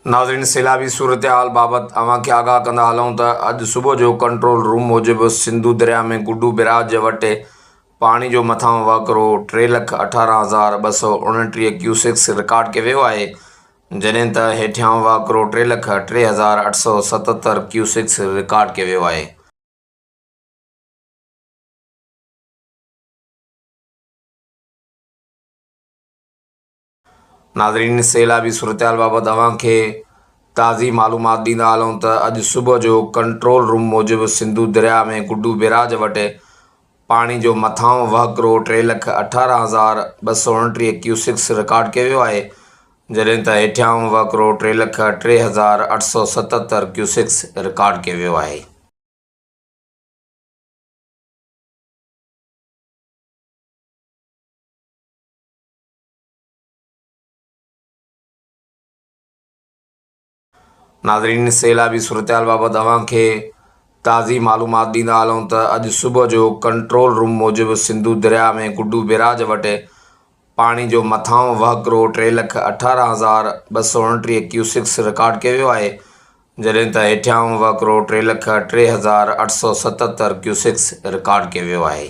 नाज़रीन, सैलाबी सूरत हाल बाबत अवांखे आगाह कंदा हलूं त अॼु सुबुह जो कंट्रोल रूम मूजिबि सिंधु दरिया में गुड्डू बैराज वटि पाणी जो मथां वहकिरो 3,18,229 क्यूसेक्स रिकॉर्ड कयो वियो आहे, जॾहिं त हेठियां वहकिरो 3,03,877 क्यूसेक्स रिकॉर्ड कयो वियो आहे। नाज़रीन, सैलाबी सूरत हाल बाबति अवांखे ताज़ी मालूमात ॾींदा हलूं त अॼु सुबुह जो कंट्रोल रूम मूजिबि सिंधु दरिया में गुड्डू बैराज वटि पाणी जो मथां वहकिरो 3,18,229 क्यूसेक्स रिकॉर्ड कयो वियो आहे, जॾहिं त हेठियां वहकिरो 3,03,877 क्यूसेक्स रिकॉर्ड कयो वियो आहे। नाज़रीन, सैलाबी सूरत हाल बाबति अवांखे ताज़ी मालूमात ॾींदा हलूं त अॼु सुबुह जो कंट्रोल रूम मूजिबि सिंधु दरिया में गुड्डू बैराज वटि पाणी जो मथां वहकिरो 3,18,229 क्यूसेक्स रिकॉर्ड कयो वियो आहे, जॾहिं त हेठियां वहकिरो 3,03,877 क्यूसेक्स रिकॉर्ड कयो वियो आहे।